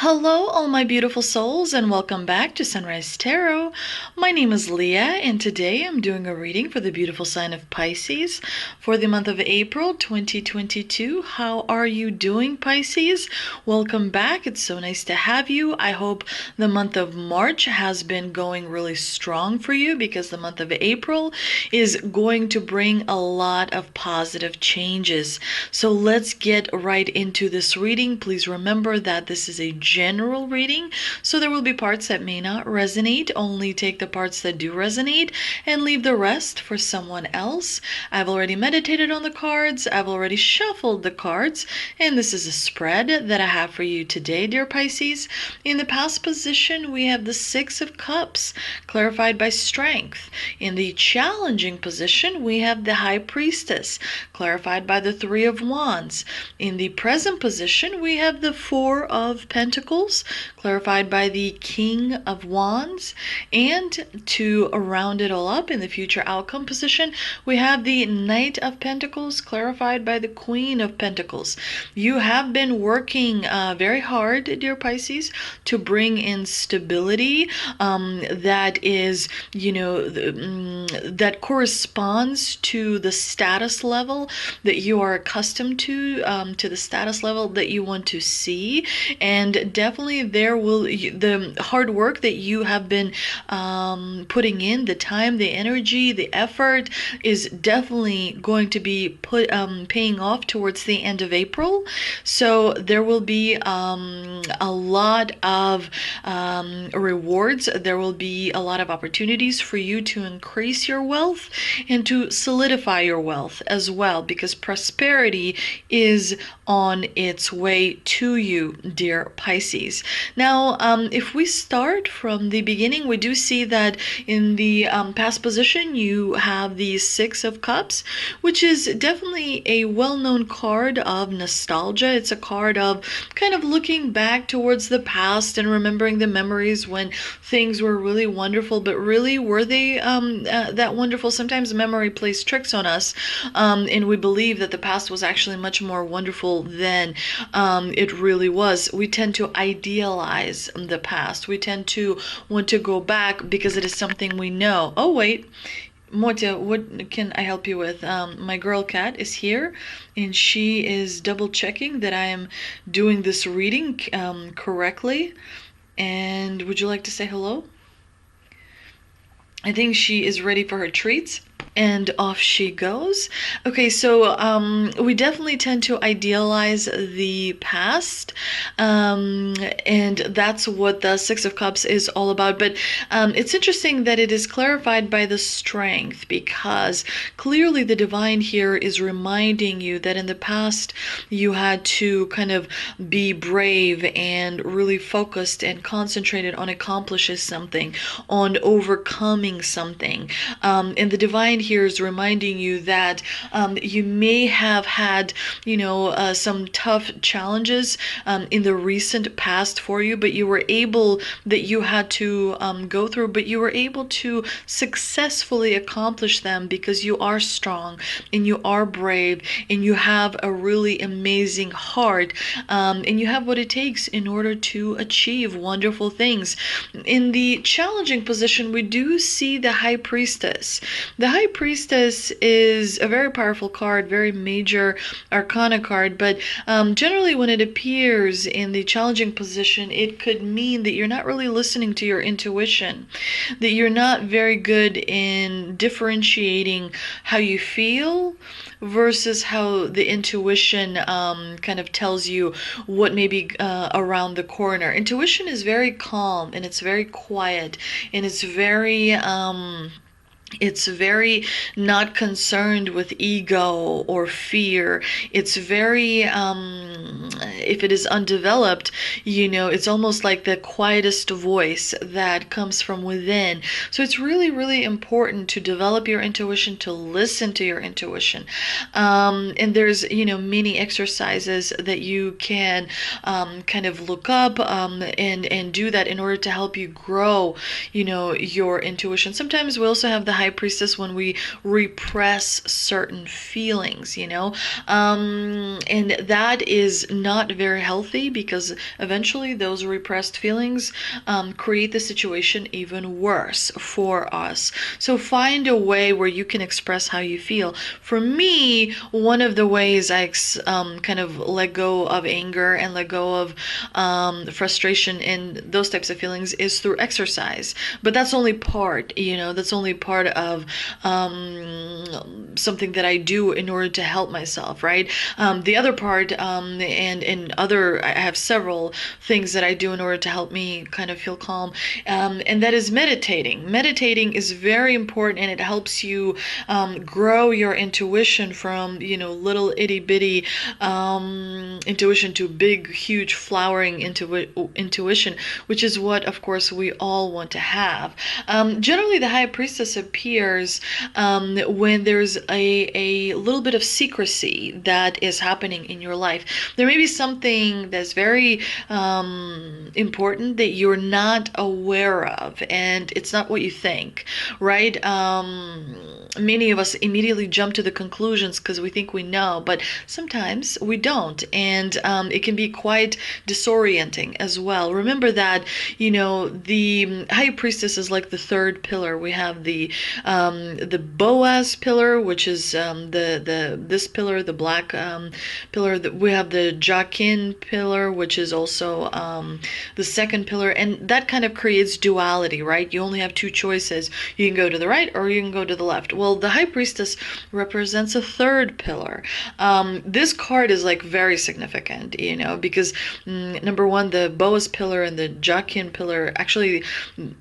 Hello, all my beautiful souls, and welcome back to Sunrise Tarot. My name is Leah, and today I'm doing a reading for the beautiful sign of Pisces for the month of April 2022. How are you doing, Pisces? Welcome back. It's so nice to have you. I hope the month of March has been going really strong for you because the month of April is going to bring a lot of positive changes. So let's get right into this reading. Please remember that this is a general reading, so there will be parts that may not resonate. Only take the parts that do resonate and leave the rest for someone else. I've already meditated on the cards, I've already shuffled the cards, and this is a spread that I have for you today, dear Pisces. In the past position, we have the Six of Cups, clarified by strength. In the challenging position, we have the High Priestess, clarified by the Three of Wands. In the present position, we have the Four of Pentacles, clarified by the King of Wands. And to round it all up, in the future outcome position, we have the Knight of Pentacles, clarified by the Queen of Pentacles. You have been working very hard, dear Pisces, to bring in stability that is, that corresponds to the status level that you are accustomed to the status level that you want to see. And definitely there will, the hard work that you have been putting in, the time, the energy, the effort is definitely going to be paying off towards the end of April. So there will be a lot of rewards. There will be a lot of opportunities for you to increase your wealth and to solidify your wealth as well, because prosperity is on its way to you, dear Pisces. Now, if we start from the beginning, we do see that in the past position, you have the Six of Cups, which is definitely a well-known card of nostalgia. It's a card of kind of looking back towards the past and remembering the memories when things were really wonderful, but really, were they that wonderful? Sometimes memory plays tricks on us, and we believe that the past was actually much more wonderful than it really was. We tend to idealize the past. We tend to want to go back because it is something we know. Oh, wait. Motya, what can I help you with? My girl cat is here, and she is double checking that I am doing this reading correctly. And would you like to say hello? I think she is ready for her treats. And off she goes. Okay, so we definitely tend to idealize the past, and that's what the Six of Cups is all about. But it's interesting that it is clarified by the strength, because clearly the divine here is reminding you that in the past you had to kind of be brave and really focused and concentrated on accomplishing something, on overcoming something. And the divine here is reminding you that you may have had, some tough challenges in the recent past for you, but you were able, that you had to go through, but you were able to successfully accomplish them because you are strong and you are brave and you have a really amazing heart, and you have what it takes in order to achieve wonderful things. In the challenging position, we do see the High Priestess. The High Priestess is a very powerful card, very major arcana card, but generally when it appears in the challenging position, it could mean that you're not really listening to your intuition, that you're not very good in differentiating how you feel versus how the intuition kind of tells you what may be around the corner. Intuition is very calm, and it's very quiet, and it's very not concerned with ego or fear. It's very, if it is undeveloped, it's almost like the quietest voice that comes from within. So it's really, really important to develop your intuition, to listen to your intuition. And there's, many exercises that you can kind of look up and do that in order to help you grow, your intuition. Sometimes we also have the High Priestess when we repress certain feelings, and that is not very healthy, because eventually those repressed feelings create the situation even worse for us. So find a way where you can express how you feel. For me, one of the ways I kind of let go of anger and let go of frustration and those types of feelings is through exercise. But that's only part, that's only part of something that I do in order to help myself, right? The other part, and other, I have several things that I do in order to help me kind of feel calm, and that is meditating. Meditating is very important, and it helps you grow your intuition from, little itty bitty intuition to big, huge, flowering intuition, which is what, of course, we all want to have. Generally, the High Priestess appears when there's a little bit of secrecy that is happening in your life. There may be something that's very important that you're not aware of, and it's not what you think, right? Many of us immediately jump to the conclusions because we think we know, but sometimes we don't, and it can be quite disorienting as well. Remember that, the High Priestess is like the third pillar. We have the Boaz pillar, which is this pillar, the black pillar. We have the Jachin pillar, which is also the second pillar, and that kind of creates duality, right? You only have two choices. You can go to the right or you can go to the left. Well, the High Priestess represents a third pillar. This card is like very significant, because number one, the Boaz pillar and the Jachin pillar actually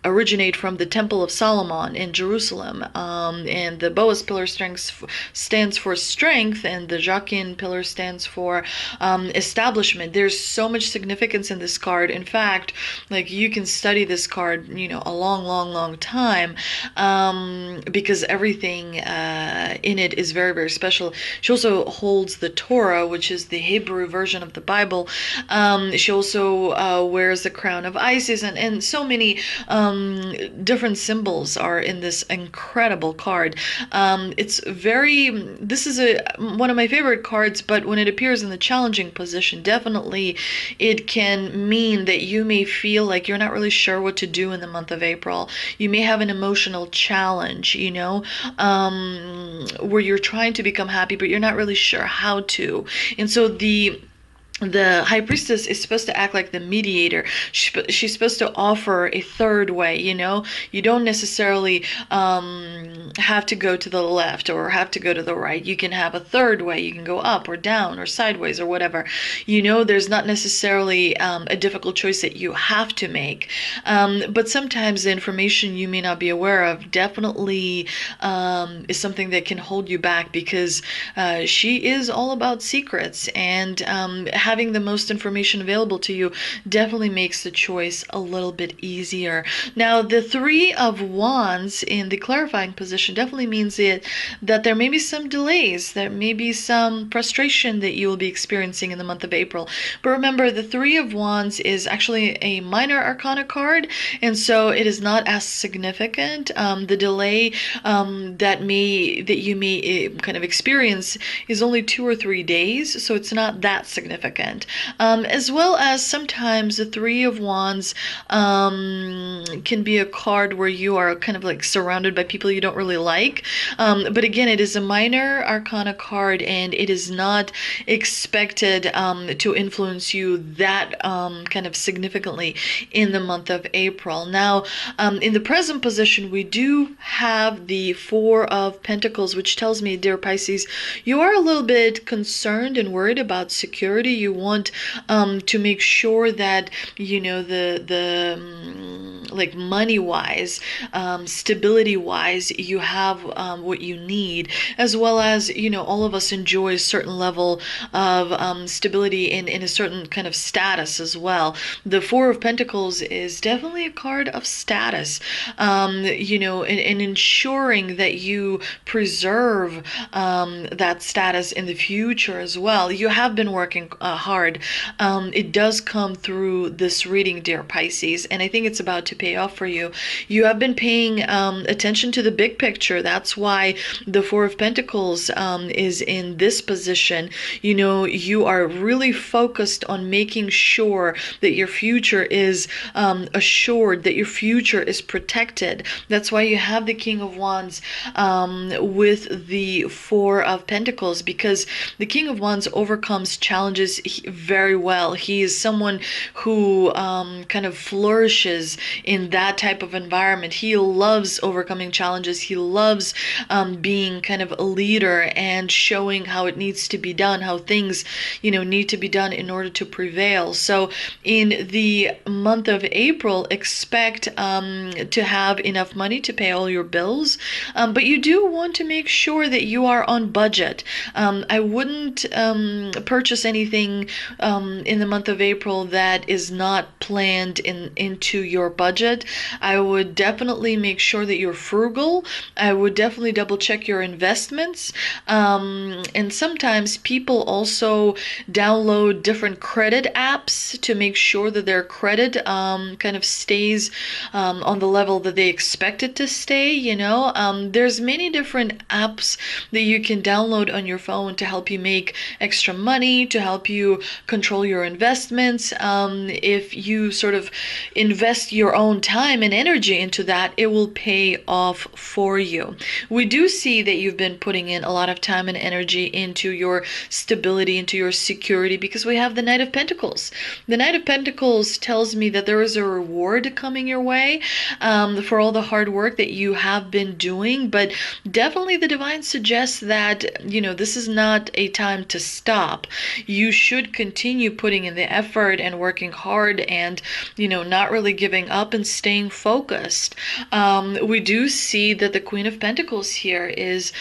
originate from the Temple of Solomon in Jerusalem, and the Boaz pillar stands for strength, and the Jachin pillar stands for establishment. There's so much significance in this card. In fact, like, you can study this card, a long time, because everything in it is very, very special. She also holds the Torah, which is the Hebrew version of the Bible. She also wears the crown of Isis, and so many different symbols are in this incredible card. This is one of my favorite cards, but when it appears in the challenging position, definitely it can mean that you may feel like you're not really sure what to do in the month of April. You may have an emotional challenge, where you're trying to become happy, but you're not really sure how to. And so the High Priestess is supposed to act like the mediator. She's supposed to offer a third way, You don't necessarily have to go to the left or have to go to the right. You can have a third way. You can go up or down or sideways or whatever. There's not necessarily a difficult choice that you have to make. But sometimes the information you may not be aware of definitely is something that can hold you back, because she is all about secrets, and having the most information available to you definitely makes the choice a little bit easier. Now, the Three of Wands in the clarifying position definitely means that there may be some delays, there may be some frustration that you will be experiencing in the month of April. But remember, the Three of Wands is actually a minor arcana card, and so it is not as significant. The delay that you may kind of experience is only 2 or 3 days, so it's not that significant. As well as sometimes the Three of Wands can be a card where you are kind of like surrounded by people you don't really like. But again, it is a minor arcana card, and it is not expected to influence you that kind of significantly in the month of April. Now, in the present position, we do have the Four of Pentacles, which tells me, dear Pisces, you are a little bit concerned and worried about security. You want to make sure that, like money-wise, stability-wise, you have what you need, as well as, all of us enjoy a certain level of stability in a certain kind of status as well. The Four of Pentacles is definitely a card of status, and ensuring that you preserve that status in the future as well. You have been working hard, it does come through this reading, dear Pisces, and I think it's about to pay off for you. You have been paying attention to the big picture. That's why the Four of Pentacles is in this position. You know, you are really focused on making sure that your future is assured, that your future is protected. That's why you have the King of Wands with the Four of Pentacles, because the King of Wands overcomes challenges very well. He is someone who kind of flourishes in that type of environment. He loves overcoming challenges. He loves being kind of a leader and showing how it needs to be done, how things, need to be done in order to prevail. So in the month of April, expect to have enough money to pay all your bills, but you do want to make sure that you are on budget. I wouldn't purchase anything in the month of April that is not planned into your budget. I would definitely make sure that you're frugal. I would definitely double check your investments. And sometimes people also download different credit apps to make sure that their credit kind of stays on the level that they expect it to stay. There's many different apps that you can download on your phone to help you make extra money, to help you control your investments. If you sort of invest your own time and energy into that, it will pay off for you. We do see that you've been putting in a lot of time and energy into your stability, into your security, because we have the Knight of Pentacles. The Knight of Pentacles tells me that there is a reward coming your way for all the hard work that you have been doing, but definitely the divine suggests that, this is not a time to stop. You should continue putting in the effort and working hard and, not really giving up and staying focused. We do see that the Queen of Pentacles here is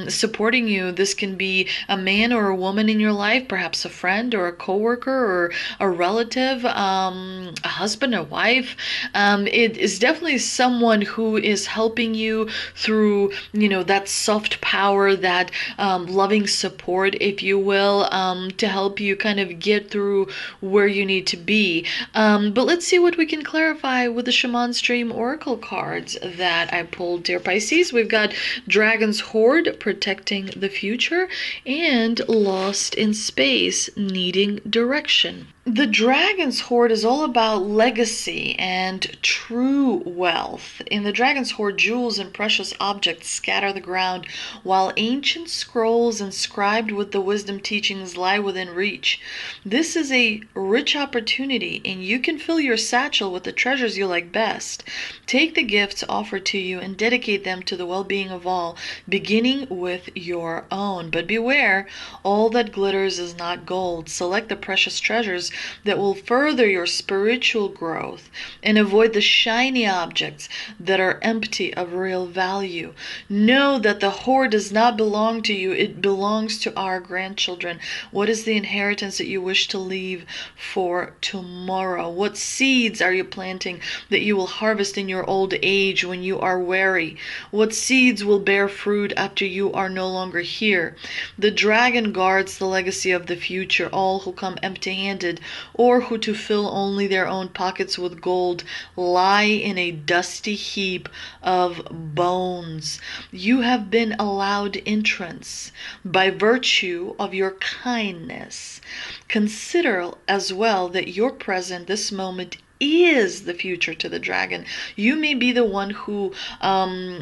supporting you. This can be a man or a woman in your life, perhaps a friend or a coworker or a relative, a husband, a wife. It is definitely someone who is helping you through, that soft power, that loving support, if you will, to help you kind of get through where you need to be. But let's see what we can clarify with the Shaman Stream Oracle cards that I pulled, dear Pisces. We've got Dragon's Hoard, protecting the future, and Lost in Space, needing direction. The Dragon's Hoard is all about legacy and true wealth. In the Dragon's Hoard, jewels and precious objects scatter the ground, while ancient scrolls inscribed with the wisdom teachings lie within reach. This is a rich opportunity, and you can fill your satchel with the treasures you like best. Take the gifts offered to you and dedicate them to the well-being of all, beginning with your own. But beware, all that glitters is not gold. Select the precious treasures that will further your spiritual growth, and avoid the shiny objects that are empty of real value. Know that the hoard does not belong to you. It belongs to our grandchildren. What is the inheritance that you wish to leave for tomorrow? What seeds are you planting that you will harvest in your old age when you are weary? What seeds will bear fruit after you are no longer here? The dragon guards the legacy of the future. All who come empty-handed or who to fill only their own pockets with gold lie in a dusty heap of bones. You have been allowed entrance by virtue of your kindness. Consider as well that your present, this moment, is the future to the dragon. You may be the one who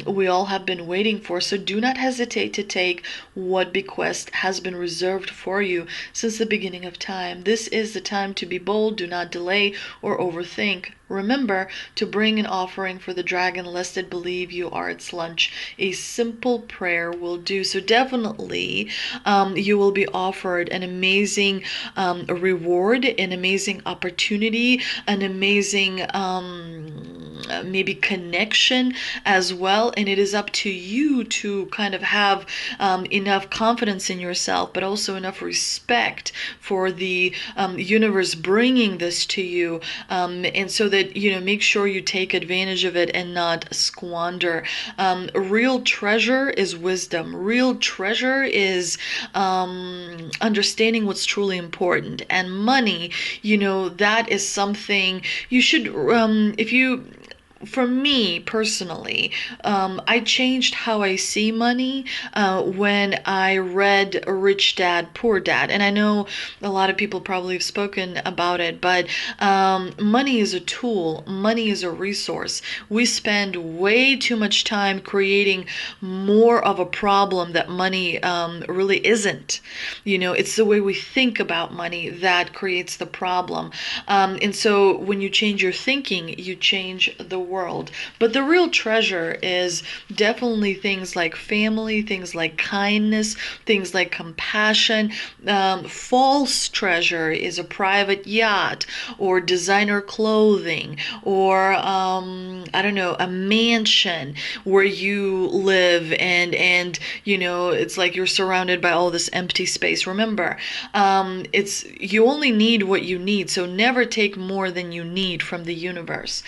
we all have been waiting for, so do not hesitate to take what bequest has been reserved for you since the beginning of time. This is the time to be bold. Do not delay or overthink. Remember to bring an offering for the dragon, lest it believe you are its lunch. A simple prayer will do. So definitely you will be offered an amazing reward, an amazing opportunity, an amazing maybe connection as well. And it is up to you to kind of have enough confidence in yourself, but also enough respect for the universe bringing this to you, and so that, make sure you take advantage of it and not squander. Real treasure is wisdom. Real treasure is understanding what's truly important. And money, that is something you should, if you for me personally, I changed how I see money when I read Rich Dad, Poor Dad. And I know a lot of people probably have spoken about it, but money is a tool, money is a resource. We spend way too much time creating more of a problem that money really isn't. It's the way we think about money that creates the problem. And so when you change your thinking, you change the world. But the real treasure is definitely things like family, things like kindness, things like compassion. False treasure is a private yacht or designer clothing or I don't know, a mansion where you live and it's like you're surrounded by all this empty space. Remember, it's you only need what you need, so never take more than you need from the universe.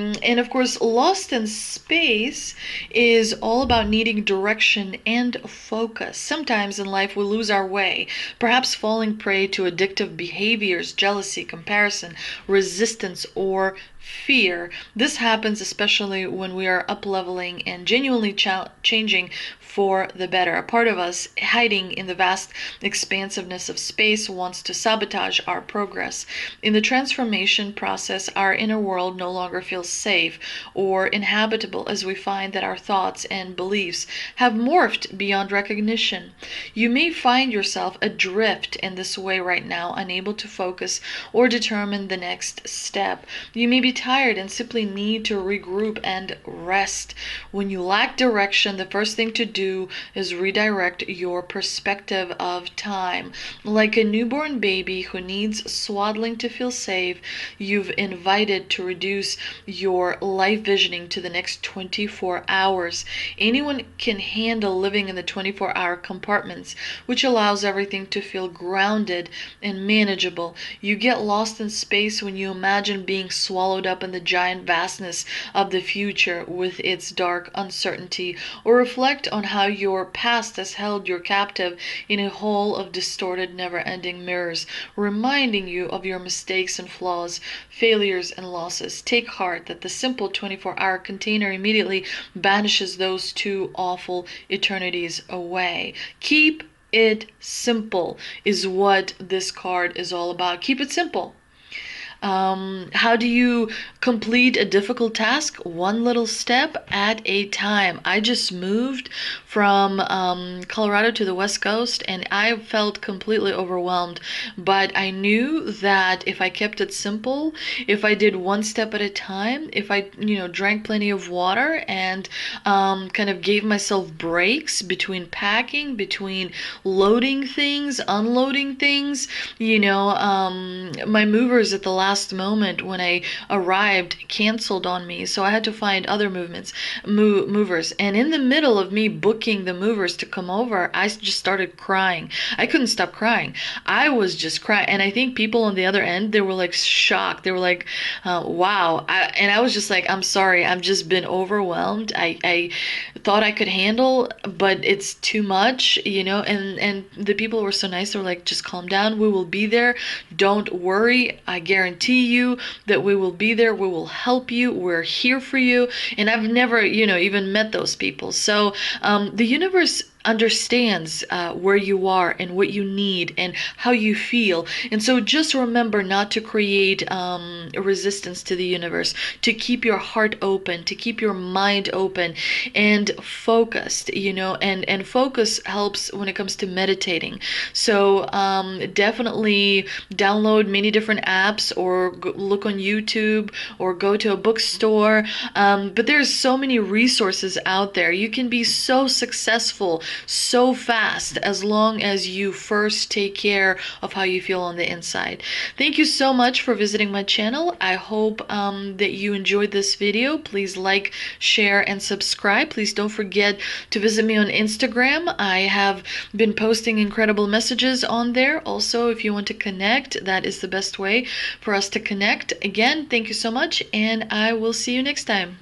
And of course, Lost in Space is all about needing direction and focus. Sometimes in life we lose our way, perhaps falling prey to addictive behaviors, jealousy, comparison, resistance, or fear. This happens especially when we are up-leveling and genuinely changing for the better. A part of us hiding in the vast expansiveness of space wants to sabotage our progress. In the transformation process, our inner world no longer feels safe or inhabitable as we find that our thoughts and beliefs have morphed beyond recognition. You may find yourself adrift in this way right now, unable to focus or determine the next step. You may be tired and simply need to regroup and rest. When you lack direction, the first thing to do is redirect your perspective of time. Like a newborn baby who needs swaddling to feel safe, you've invited to reduce your life visioning to the next 24 hours. Anyone can handle living in the 24-hour compartments, which allows everything to feel grounded and manageable. You get lost in space when you imagine being swallowed up in the giant vastness of the future with its dark uncertainty, or reflect on how your past has held you captive in a hole of distorted, never-ending mirrors, reminding you of your mistakes and flaws, failures and losses. Take heart that the simple 24-hour container immediately banishes those two awful eternities away. Keep it simple is what this card is all about. Keep it simple. How do you complete a difficult task? One little step at a time. I just moved from Colorado to the West Coast, and I felt completely overwhelmed. But I knew that if I kept it simple, if I did one step at a time, if I, drank plenty of water and kind of gave myself breaks between packing, between loading things, unloading things, my movers at the last moment when I arrived canceled on me, so I had to find other movers. And in the middle of me booking the movers to come over, I just started crying. I couldn't stop crying. I was just crying, and I think people on the other end, they were like shocked. They were like, wow. And I was just like, I'm sorry, I've just been overwhelmed. I thought I could handle, but it's too much, and the people were so nice. They were like, just calm down, we will be there, don't worry, I guarantee you that we will be there, we will help you, we're here for you. And I've never, even met those people. So the universe understands where you are and what you need and how you feel. And so just remember not to create resistance to the universe, to keep your heart open, to keep your mind open and focused, and focus helps when it comes to meditating. So definitely download many different apps or look on YouTube or go to a bookstore. But there's so many resources out there. You can be so successful so fast as long as you first take care of how you feel on the inside. Thank you so much for visiting my channel. I hope that you enjoyed this video. Please like, share, and subscribe. Please don't forget to visit me on Instagram. I have been posting incredible messages on there. Also, if you want to connect, that is the best way for us to connect. Again, thank you so much, and I will see you next time.